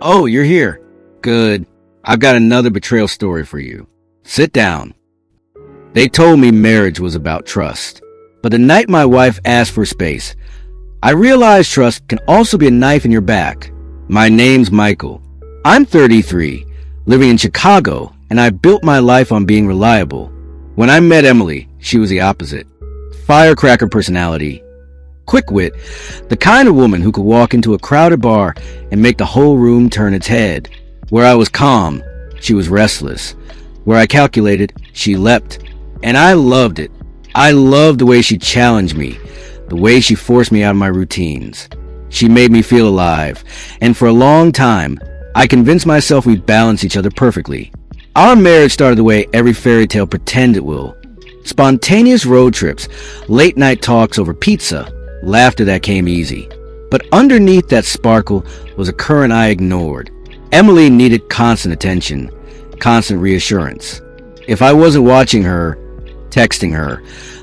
Oh, you're here. Good. I've got another betrayal story for you. Sit down. They told me marriage was about trust. But the night my wife asked for space, I realized trust can also be a knife in your back. My name's Michael. I'm 33, living in Chicago, and I built my life on being reliable. When I met Emily, she was the opposite. Firecracker personality. Quick wit, the kind of woman who could walk into a crowded bar and make the whole room turn its head. Where I was calm, she was restless. Where I calculated, she leapt. And I loved it. I loved the way she challenged me, the way she forced me out of my routines. She made me feel alive, and for a long time, I convinced myself we'd balance each other perfectly. Our marriage started the way every fairy tale pretended it will. Spontaneous road trips, late night talks over pizza, laughter that came easy. But underneath that sparkle was a current I ignored. Emily needed constant attention, constant reassurance. If I wasn't watching her, texting her,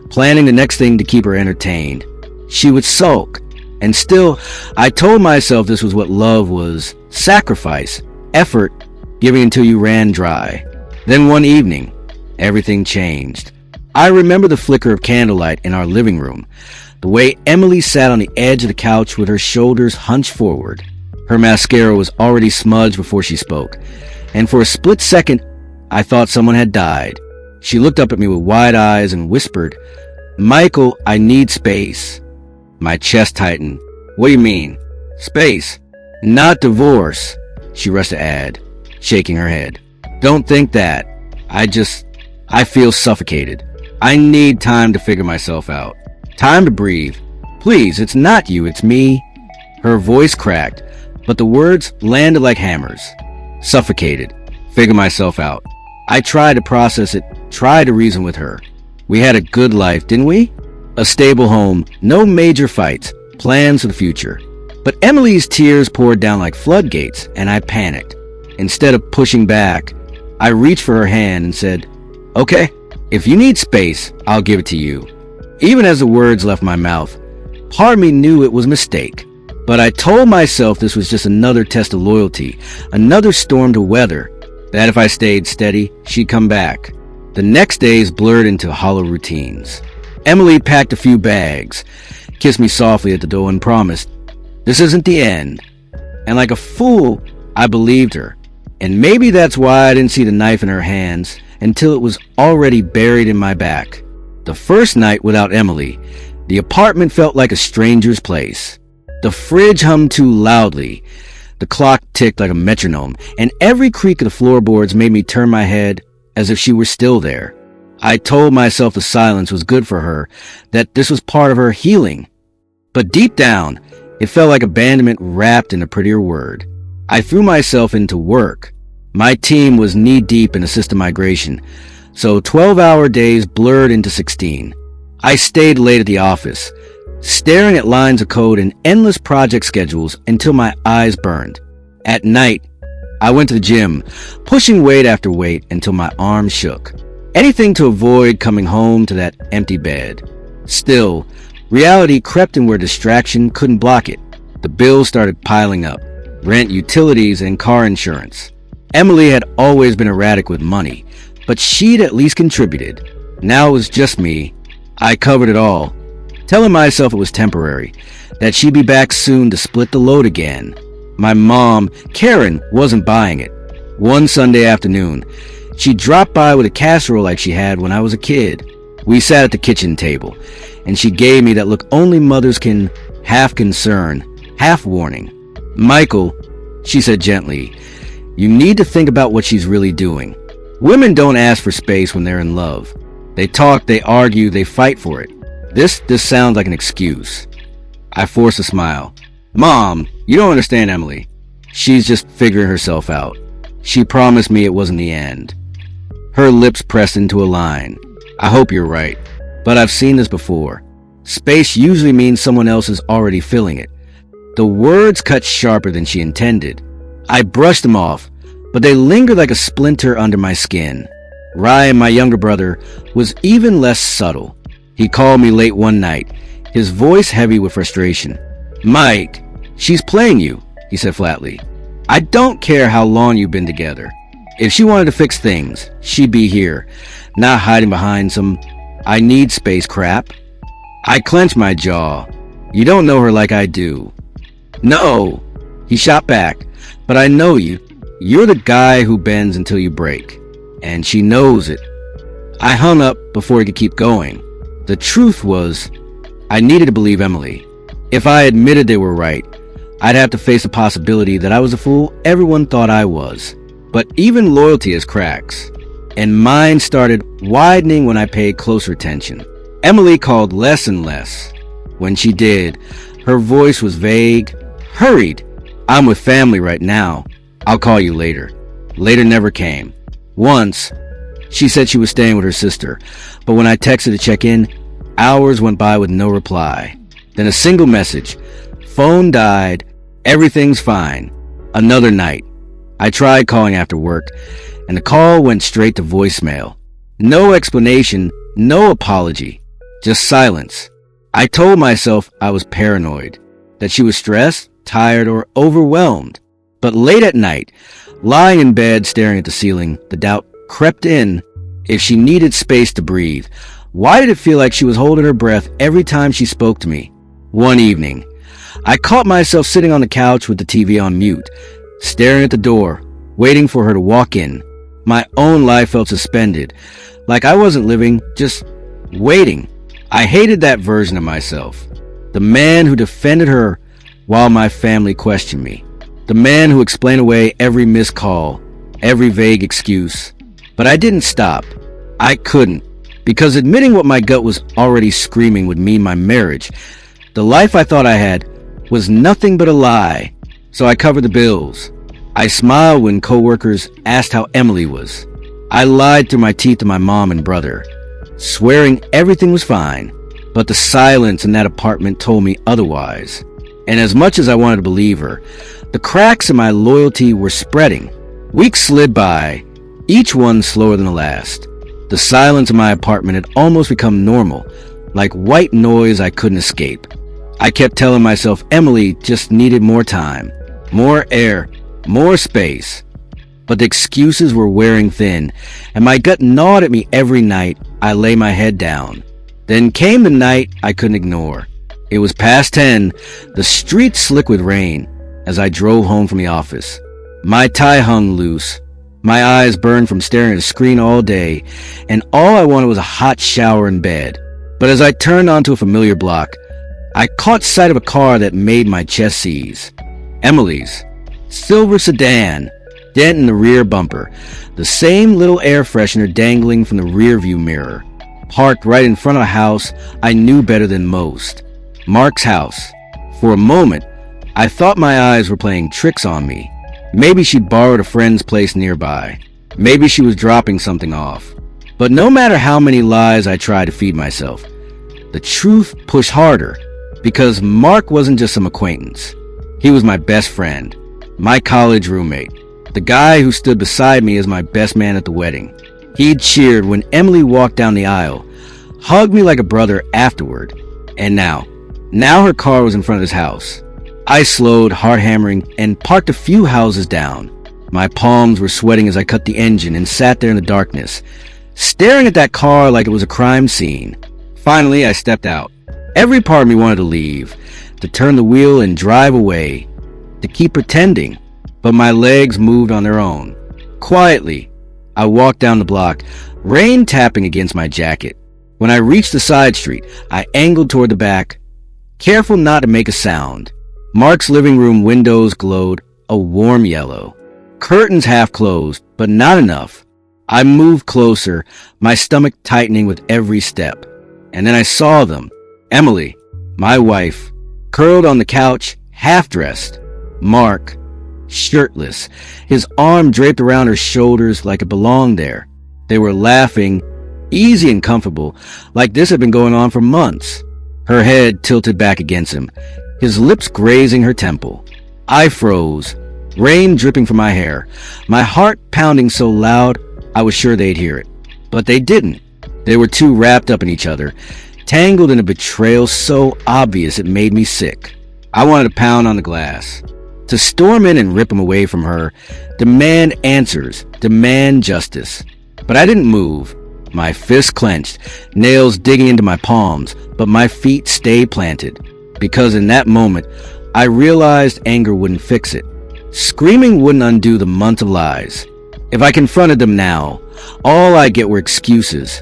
planning the next thing to keep her entertained, she would sulk. And still, I told myself this was what love was: sacrifice, effort, giving until you ran dry. Then one evening, everything changed. I remember the flicker of candlelight in our living room, the way Emily sat on the edge of the couch with her shoulders hunched forward. Her mascara was already smudged before she spoke, and for a split second, I thought someone had died. She looked up at me with wide eyes and whispered, "Michael, I need space." My chest tightened. "What do you mean? Space? Not divorce," she rushed to add, shaking her head. "Don't think that. I feel suffocated. I need time to figure myself out. Time to breathe. Please, it's not you, it's me." Her voice cracked, but the words landed like hammers. Suffocated. Figure myself out. I tried to process it, tried to reason with her. We had a good life, didn't we? A stable home, no major fights, plans for the future. But Emily's tears poured down like floodgates, and I panicked. Instead of pushing back, I reached for her hand and said, "Okay, if you need space, I'll give it to you." Even as the words left my mouth, part of me knew it was a mistake. But I told myself this was just another test of loyalty, another storm to weather, that if I stayed steady, she'd come back. The next days blurred into hollow routines. Emily packed a few bags, kissed me softly at the door, and promised, "This isn't the end." And like a fool, I believed her. And maybe that's why I didn't see the knife in her hands until it was already buried in my back. The first night without Emily, the apartment felt like a stranger's place. The fridge hummed too loudly. The clock ticked like a metronome, and every creak of the floorboards made me turn my head as if she were still there. I told myself the silence was good for her, that this was part of her healing. But deep down, it felt like abandonment wrapped in a prettier word. I threw myself into work. My team was knee-deep in a system migration, so 12-hour days blurred into 16. I stayed late at the office, staring at lines of code and endless project schedules until my eyes burned. At night, I went to the gym, pushing weight after weight until my arms shook. Anything to avoid coming home to that empty bed. Still, reality crept in where distraction couldn't block it. The bills started piling up. Rent, utilities, and car insurance. Emily had always been erratic with money, but she'd at least contributed. Now it was just me. I covered it all, telling myself it was temporary, that she'd be back soon to split the load again. My mom, Karen, wasn't buying it. One Sunday afternoon, she dropped by with a casserole like she had when I was a kid. We sat at the kitchen table, and she gave me that look only mothers can, half concern, half warning. "Michael," she said gently, "you need to think about what she's really doing. Women don't ask for space when they're in love. They talk, they argue, they fight for it. This sounds like an excuse." I forced a smile. "Mom, you don't understand Emily. She's just figuring herself out. She promised me it wasn't the end." Her lips pressed into a line. "I hope you're right, but I've seen this before. Space usually means someone else is already filling it." The words cut sharper than she intended. I brushed them off, but they lingered like a splinter under my skin. Ryan, my younger brother, was even less subtle. He called me late one night, his voice heavy with frustration. "Mike, she's playing you," he said flatly. I don't care how long you've been together. If she wanted to fix things, she'd be here, not hiding behind some "I need space" crap. I clenched my jaw. You don't know her like I do. No, he shot back, but I know you. You're the guy who bends until you break. And she knows it. I hung up before he could keep going. The truth was, I needed to believe Emily. If I admitted they were right, I'd have to face the possibility that I was the fool everyone thought I was. But even loyalty has cracks, and mine started widening when I paid closer attention. Emily called less and less. When she did, her voice was vague, hurried. "I'm with family right now. I'll call you later." Later never came. Once, she said she was staying with her sister, but when I texted to check in, hours went by with no reply. Then a single message: "Phone died. Everything's fine." Another night, I tried calling after work, and the call went straight to voicemail. No explanation, no apology, just silence. I told myself I was paranoid, that she was stressed, tired, or overwhelmed. But late at night, lying in bed staring at the ceiling, the doubt crept in. If she needed space to breathe, why did it feel like she was holding her breath every time she spoke to me? One evening, I caught myself sitting on the couch with the TV on mute, staring at the door, waiting for her to walk in. My own life felt suspended, like I wasn't living, just waiting. I hated that version of myself. The man who defended her while my family questioned me. The man who explained away every missed call, every vague excuse. But I didn't stop. I couldn't, because admitting what my gut was already screaming would mean my marriage, the life I thought I had, was nothing but a lie. So I covered the bills. I smiled when coworkers asked how Emily was. I lied through my teeth to my mom and brother, swearing everything was fine. But the silence in that apartment told me otherwise. And as much as I wanted to believe her, the cracks in my loyalty were spreading. Weeks slid by, each one slower than the last. The silence in my apartment had almost become normal, like white noise I couldn't escape. I kept telling myself Emily just needed more time, more air, more space. But the excuses were wearing thin, and my gut gnawed at me every night I lay my head down. Then came the night I couldn't ignore. It was past 10, the streets slick with rain, as I drove home from the office. My tie hung loose, my eyes burned from staring at a screen all day, and all I wanted was a hot shower in bed. But as I turned onto a familiar block, I caught sight of a car that made my chest seize. Emily's. Silver sedan, dent in the rear bumper, the same little air freshener dangling from the rearview mirror, parked right in front of a house I knew better than most. Mark's house. For a moment, I thought my eyes were playing tricks on me. Maybe she'd borrowed a friend's place nearby. Maybe she was dropping something off. But no matter how many lies I tried to feed myself, the truth pushed harder, because Mark wasn't just some acquaintance. He was my best friend, my college roommate, the guy who stood beside me as my best man at the wedding. He'd cheered when Emily walked down the aisle, hugged me like a brother afterward, and now her car was in front of his house. I slowed, heart hammering, and parked a few houses down. My palms were sweating as I cut the engine and sat there in the darkness, staring at that car like it was a crime scene. Finally, I stepped out. Every part of me wanted to leave, to turn the wheel and drive away, to keep pretending, but my legs moved on their own. Quietly, I walked down the block, rain tapping against my jacket. When I reached the side street, I angled toward the back, careful not to make a sound. Mark's living room windows glowed a warm yellow. Curtains half closed, but not enough. I moved closer, my stomach tightening with every step. And then I saw them. Emily, my wife, curled on the couch, half-dressed. Mark, shirtless, his arm draped around her shoulders like it belonged there. They were laughing, easy and comfortable, like this had been going on for months. Her head tilted back against him, his lips grazing her temple. I froze, rain dripping from my hair, my heart pounding so loud I was sure they'd hear it. But they didn't. They were too wrapped up in each other, tangled in a betrayal so obvious it made me sick. I wanted to pound on the glass. To storm in and rip him away from her, demand answers, demand justice. But I didn't move. My fists clenched, nails digging into my palms, but my feet stayed planted. Because in that moment, I realized anger wouldn't fix it. Screaming wouldn't undo the months of lies. If I confronted them now, all I'd get were excuses.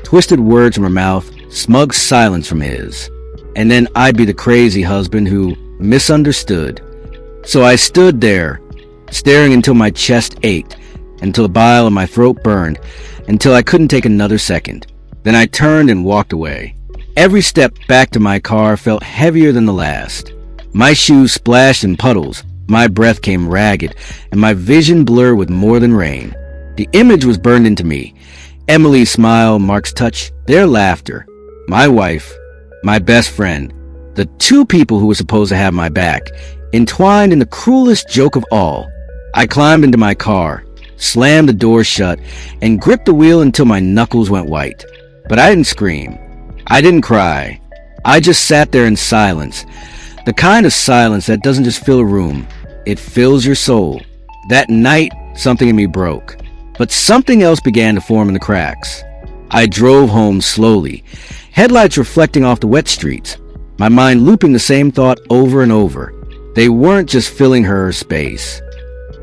Twisted words from her mouth, smug silence from his. And then I'd be the crazy husband who misunderstood. So I stood there, staring until my chest ached, until the bile in my throat burned, until I couldn't take another second. Then I turned and walked away. Every step back to my car felt heavier than the last. My shoes splashed in puddles, my breath came ragged, and my vision blurred with more than rain. The image was burned into me. Emily's smile, Mark's touch, their laughter. My wife, my best friend, the two people who were supposed to have my back, entwined in the cruelest joke of all. I climbed into my car, slammed the door shut, and gripped the wheel until my knuckles went white. But I didn't scream. I didn't cry. I just sat there in silence. The kind of silence that doesn't just fill a room. It fills your soul. That night, something in me broke. But something else began to form in the cracks. I drove home slowly, headlights reflecting off the wet streets, my mind looping the same thought over and over. They weren't just filling her space.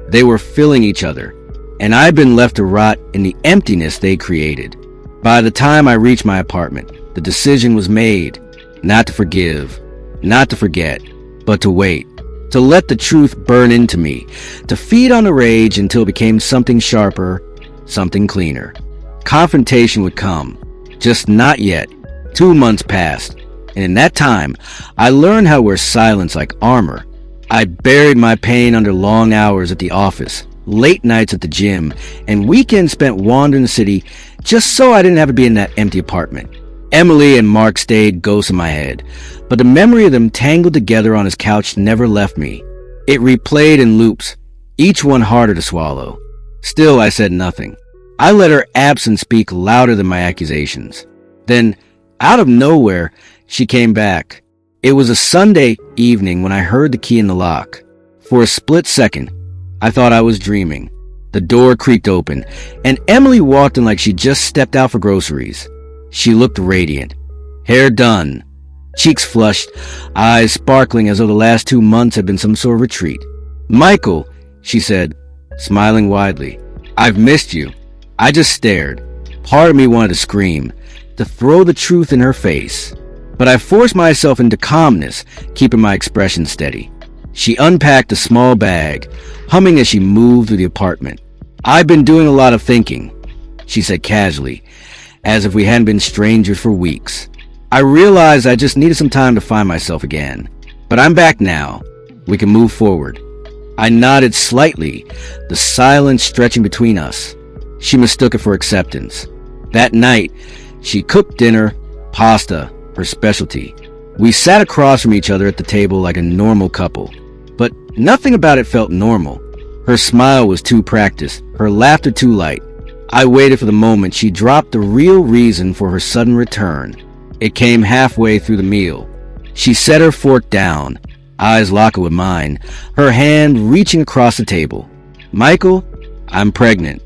They were filling each other. And I'd been left to rot in the emptiness they created. By the time I reached my apartment, the decision was made. Not to forgive, not to forget, but to wait. To let the truth burn into me. To feed on the rage until it became something sharper, something cleaner. Confrontation would come. Just not yet. 2 months passed. And in that time, I learned how to wear silence like armor. I buried my pain under long hours at the office, late nights at the gym, and weekends spent wandering the city just so I didn't have to be in that empty apartment. Emily and Mark stayed ghosts in my head, but the memory of them tangled together on his couch never left me. It replayed in loops, each one harder to swallow. Still, I said nothing. I let her absence speak louder than my accusations. Then, out of nowhere, she came back. It was a Sunday evening when I heard the key in the lock. For a split second, I thought I was dreaming. The door creaked open, and Emily walked in like she just stepped out for groceries. She looked radiant. Hair done, cheeks flushed, eyes sparkling as though the last 2 months had been some sort of retreat. "Michael," she said, smiling widely. "I've missed you." I just stared. Part of me wanted to scream, to throw the truth in her face. But I forced myself into calmness, keeping my expression steady. She unpacked a small bag, humming as she moved through the apartment. "I've been doing a lot of thinking," she said casually, as if we hadn't been strangers for weeks. I realized I just needed some time to find myself again. But I'm back now. We can move forward. I nodded slightly, the silence stretching between us. She mistook it for acceptance. That night, she cooked dinner, pasta, her specialty. We sat across from each other at the table like a normal couple. But nothing about it felt normal. Her smile was too practiced, her laughter too light. I waited for the moment she dropped the real reason for her sudden return. It came halfway through the meal. She set her fork down, eyes locked with mine, her hand reaching across the table. "Michael, I'm pregnant."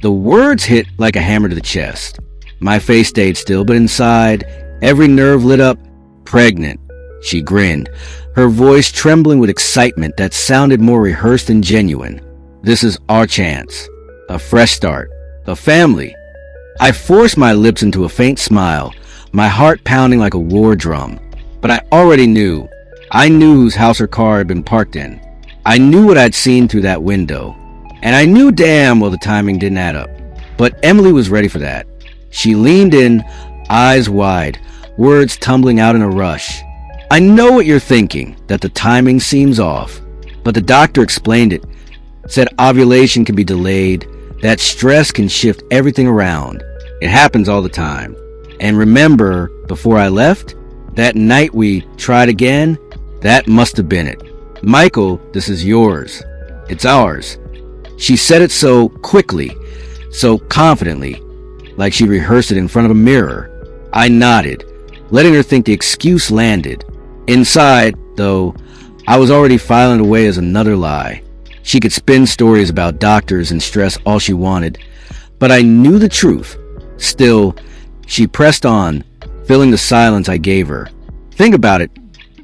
The words hit like a hammer to the chest. My face stayed still, but inside, every nerve lit up. "Pregnant." She grinned, her voice trembling with excitement that sounded more rehearsed than genuine. "This is our chance. A fresh start. A family." I forced my lips into a faint smile, my heart pounding like a war drum. But I already knew. I knew whose house her car had been parked in. I knew what I'd seen through that window. And I knew damn well the timing didn't add up. But Emily was ready for that. She leaned in, eyes wide, words tumbling out in a rush. "I know what you're thinking, that the timing seems off. But the doctor explained it. Said ovulation can be delayed, that stress can shift everything around. It happens all the time. And remember, before I left, that night we tried again, that must have been it. Michael, this is yours. It's ours." She said it so quickly, so confidently, like she rehearsed it in front of a mirror. I nodded, letting her think the excuse landed. Inside, though, I was already filing away as another lie. She could spin stories about doctors and stress all she wanted, but I knew the truth. Still, she pressed on, filling the silence I gave her. Think about it.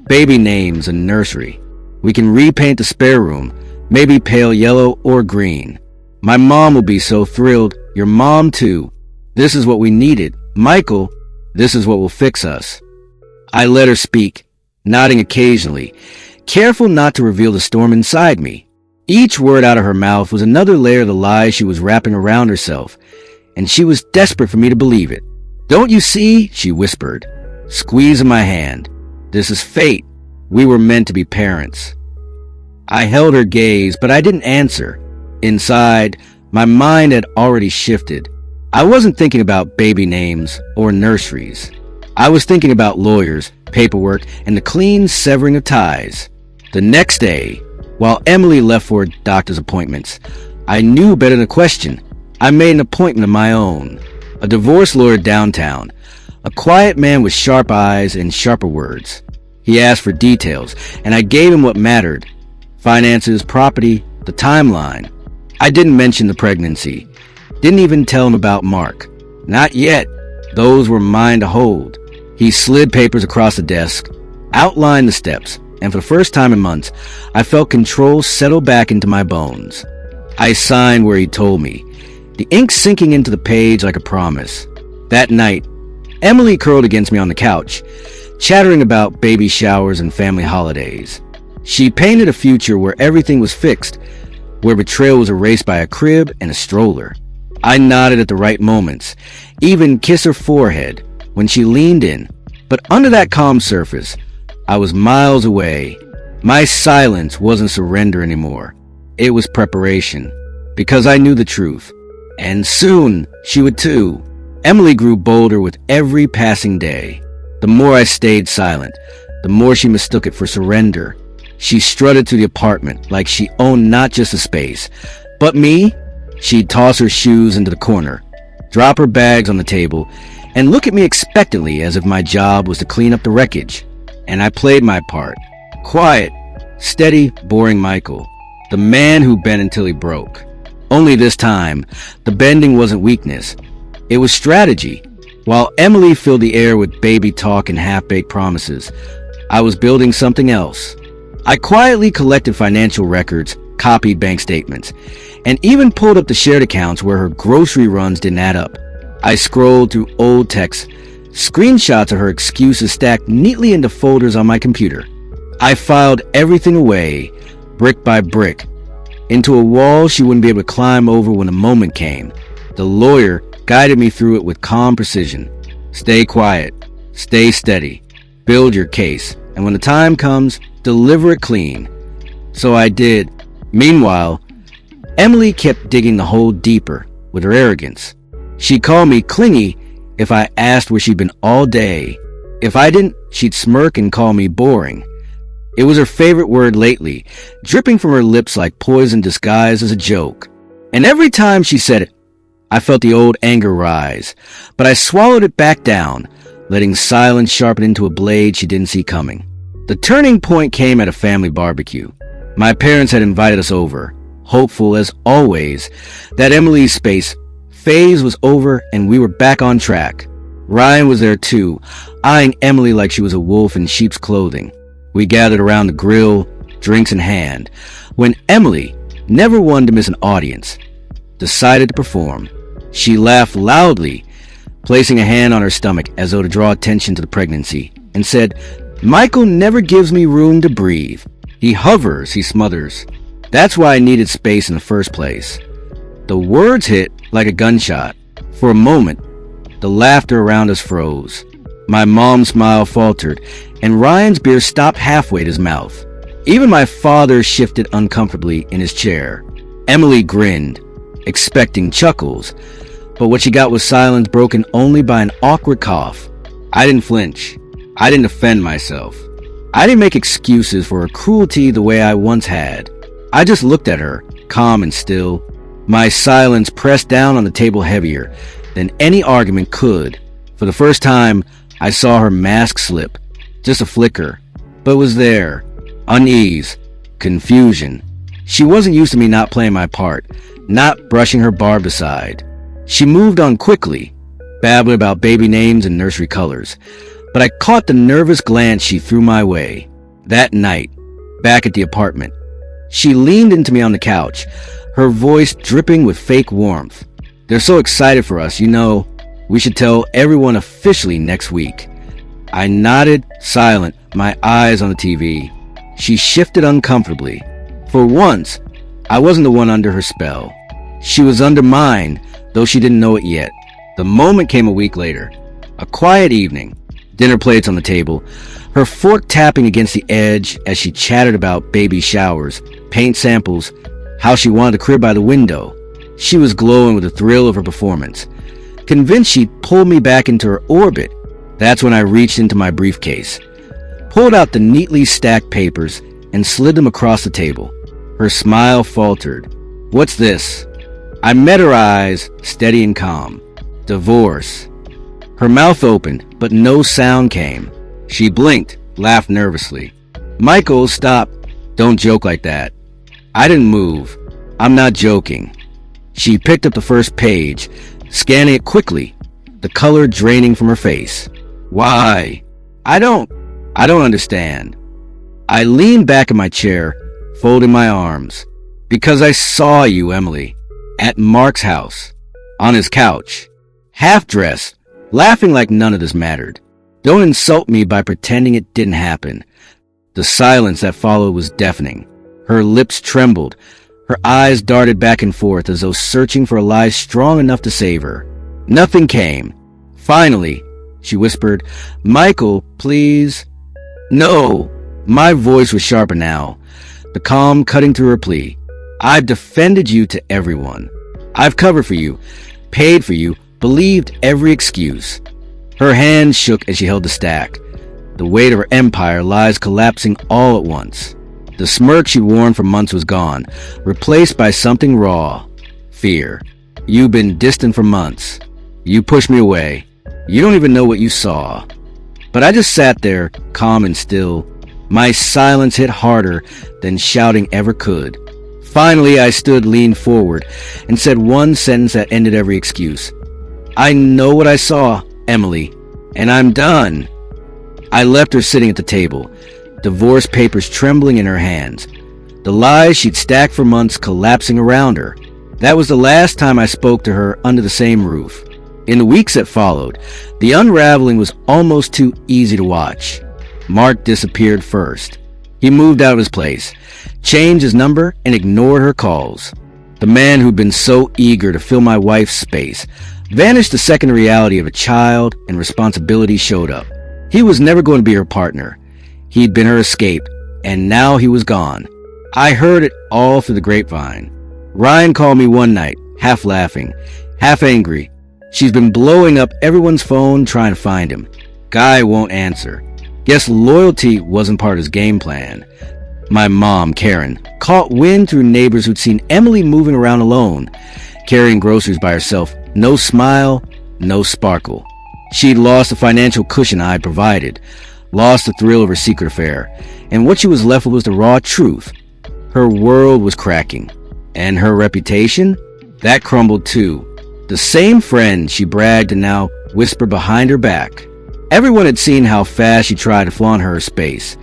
Baby names and nursery. We can repaint the spare room, maybe pale yellow or green. My mom will be so thrilled. Your mom too. This is what we needed. Michael, this is what will fix us. I let her speak, nodding occasionally, careful not to reveal the storm inside me. Each word out of her mouth was another layer of the lie she was wrapping around herself, and she was desperate for me to believe it. Don't you see? She whispered, squeezing my hand. This is fate. We were meant to be parents. I held her gaze, but I didn't answer. Inside, my mind had already shifted. I wasn't thinking about baby names or nurseries. I was thinking about lawyers, paperwork, and the clean severing of ties. The next day, while Emily left for doctor's appointments, I knew better than question. I made an appointment of my own. A divorce lawyer downtown, a quiet man with sharp eyes and sharper words. He asked for details, and I gave him what mattered. Finances, property, the timeline. I didn't mention the pregnancy. Didn't even tell him about Mark. Not yet. Those were mine to hold. He slid papers across the desk, outlined the steps, and for the first time in months, I felt control settle back into my bones. I signed where he told me, the ink sinking into the page like a promise. That night, Emily curled against me on the couch, chattering about baby showers and family holidays. She painted a future where everything was fixed, where betrayal was erased by a crib and a stroller. I nodded at the right moments, even kissed her forehead when she leaned in. But under that calm surface, I was miles away. My silence wasn't surrender anymore. It was preparation, because I knew the truth. And soon, she would too. Emily grew bolder with every passing day. The more I stayed silent, the more she mistook it for surrender. She strutted to the apartment like she owned not just the space, but me. She'd toss her shoes into the corner, drop her bags on the table, and look at me expectantly as if my job was to clean up the wreckage. And I played my part. Quiet, steady, boring Michael. The man who bent until he broke. Only this time, the bending wasn't weakness. It was strategy. While Emily filled the air with baby talk and half-baked promises, I was building something else. I quietly collected financial records, copied bank statements, and even pulled up the shared accounts where her grocery runs didn't add up. I scrolled through old texts, screenshots of her excuses stacked neatly into folders on my computer. I filed everything away, brick by brick, into a wall she wouldn't be able to climb over when the moment came. The lawyer guided me through it with calm precision. Stay quiet, stay steady, build your case, and when the time comes, deliver it clean. So I did. Meanwhile, Emily kept digging the hole deeper with her arrogance. She'd call me clingy if I asked where she'd been all day. If I didn't, she'd smirk and call me boring. It was her favorite word lately, dripping from her lips like poison disguised as a joke. And every time she said it, I felt the old anger rise, but I swallowed it back down, letting silence sharpen into a blade she didn't see coming. The turning point came at a family barbecue. My parents had invited us over, hopeful as always that Emily's phase was over and we were back on track. Ryan was there too, eyeing Emily like she was a wolf in sheep's clothing. We gathered around the grill, drinks in hand, when Emily, never one to miss an audience, decided to perform. She laughed loudly, placing a hand on her stomach as though to draw attention to the pregnancy, and said, "Michael never gives me room to breathe. He hovers, he smothers. That's why I needed space in the first place." The words hit like a gunshot. For a moment, the laughter around us froze. My mom's smile faltered, and Ryan's beer stopped halfway at his mouth. Even my father shifted uncomfortably in his chair. Emily grinned, expecting chuckles, but what she got was silence broken only by an awkward cough. I didn't flinch. I didn't defend myself. I didn't make excuses for her cruelty the way I once had. I just looked at her, calm and still. My silence pressed down on the table heavier than any argument could. For the first time, I saw her mask slip. Just a flicker, but it was there. Unease, confusion. She wasn't used to me not playing my part, not brushing her barbed aside. She moved on quickly, babbling about baby names and nursery colors. But I caught the nervous glance she threw my way. That night, back at the apartment, she leaned into me on the couch, her voice dripping with fake warmth. "They're so excited for us, we should tell everyone officially next week." I nodded, silent, my eyes on the TV. She shifted uncomfortably. For once, I wasn't the one under her spell. She was under mine, though she didn't know it yet. The moment came a week later. A quiet evening. Dinner plates on the table, her fork tapping against the edge as she chattered about baby showers, paint samples, how she wanted the crib by the window. She was glowing with the thrill of her performance. Convinced she'd pull me back into her orbit, that's when I reached into my briefcase, pulled out the neatly stacked papers, and slid them across the table. Her smile faltered. "What's this?" I met her eyes, steady and calm. "Divorce." Her mouth opened, but no sound came. She blinked, laughed nervously. "Michael, stop. Don't joke like that." I didn't move. "I'm not joking." She picked up the first page, scanning it quickly, the color draining from her face. "Why?" I don't understand." I leaned back in my chair, folding my arms. "Because I saw you, Emily, at Mark's house, on his couch, half-dressed, laughing like none of this mattered. Don't insult me by pretending it didn't happen." The silence that followed was deafening. Her lips trembled. Her eyes darted back and forth as though searching for a lie strong enough to save her. Nothing came. Finally, she whispered, "Michael, please." "No." My voice was sharper now, the calm cutting through her plea. "I've defended you to everyone. I've covered for you, paid for you, believed every excuse." Her hands shook as she held the stack. The weight of her empire lies collapsing all at once. The smirk she'd worn for months was gone, replaced by something raw. Fear. "You've been distant for months. You pushed me away. You don't even know what you saw." But I just sat there, calm and still. My silence hit harder than shouting ever could. Finally, I stood, leaned forward, and said one sentence that ended every excuse. "I know what I saw, Emily, and I'm done." I left her sitting at the table, divorce papers trembling in her hands, the lies she'd stacked for months collapsing around her. That was the last time I spoke to her under the same roof. In the weeks that followed, the unraveling was almost too easy to watch. Mark disappeared first. He moved out of his place, changed his number, and ignored her calls. The man who'd been so eager to fill my wife's space vanished the second the reality of a child and responsibility showed up. He was never going to be her partner. He'd been her escape, and now he was gone. I heard it all through the grapevine. Ryan called me one night, half laughing, half angry. She's been blowing up everyone's phone trying to find him. Guy won't answer. Guess loyalty wasn't part of his game plan. My mom, Karen, caught wind through neighbors who'd seen Emily moving around alone, carrying groceries by herself. No smile, no sparkle. She'd lost the financial cushion I'd provided, lost the thrill of her secret affair, and what she was left with was the raw truth. Her world was cracking. And her reputation? That crumbled too. The same friend she bragged to now whispered behind her back. Everyone had seen how fast she tried to flaunt her space,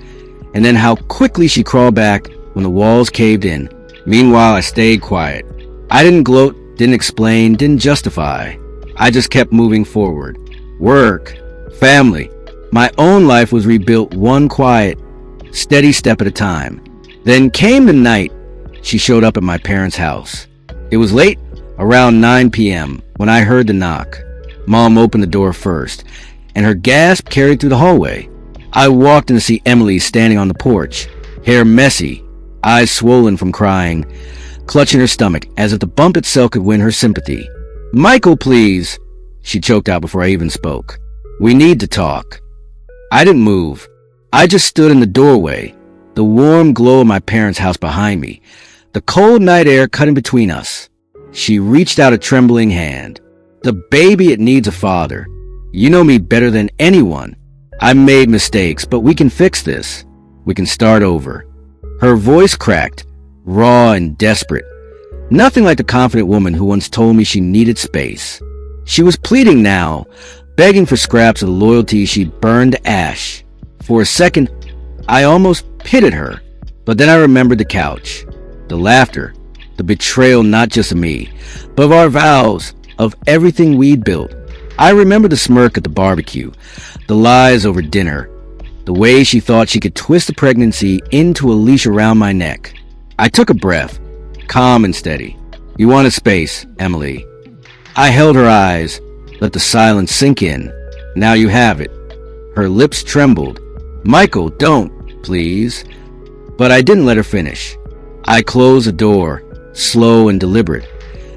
and then how quickly she crawled back when the walls caved in. Meanwhile, I stayed quiet. I didn't gloat, didn't explain, didn't justify. I just kept moving forward. Work, family. My own life was rebuilt one quiet, steady step at a time. Then came the night she showed up at my parents' house. It was late, around 9 p.m., when I heard the knock. Mom opened the door first, and her gasp carried through the hallway. I walked in to see Emily standing on the porch, hair messy, eyes swollen from crying, clutching her stomach as if the bump itself could win her sympathy. "Michael, please," she choked out before I even spoke. "We need to talk." I didn't move. I just stood in the doorway, the warm glow of my parents' house behind me, the cold night air cutting between us. She reached out a trembling hand. "The baby, it needs a father. You know me better than anyone. I made mistakes, but we can fix this. We can start over." Her voice cracked, raw and desperate. Nothing like the confident woman who once told me she needed space. She was pleading now, begging for scraps of the loyalty she'd burned to ash. For a second, I almost pitied her, but then I remembered the couch, the laughter, the betrayal not just of me, but of our vows, of everything we'd built. I remember the smirk at the barbecue, the lies over dinner, the way she thought she could twist the pregnancy into a leash around my neck. I took a breath, calm and steady. You wanted space, Emily. I held her eyes, let the silence sink in. Now you have it. Her lips trembled. Michael, don't, please. But I didn't let her finish. I closed the door, slow and deliberate,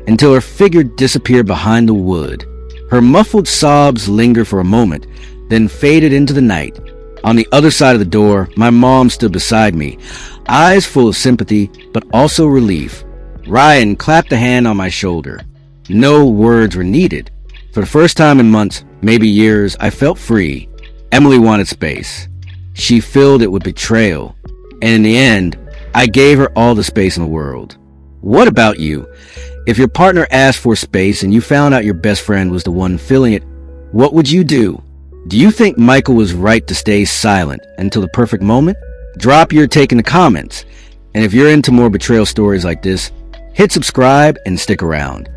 until her figure disappeared behind the wood. Her muffled sobs lingered for a moment, then faded into the night. On the other side of the door, my mom stood beside me, eyes full of sympathy, but also relief. Ryan clapped a hand on my shoulder. No words were needed. For the first time in months, maybe years, I felt free. Emily wanted space. She filled it with betrayal. And in the end, I gave her all the space in the world. What about you? If your partner asked for space and you found out your best friend was the one filling it, what would you do? Do you think Michael was right to stay silent until the perfect moment? Drop your take in the comments. And if you're into more betrayal stories like this, hit subscribe and stick around.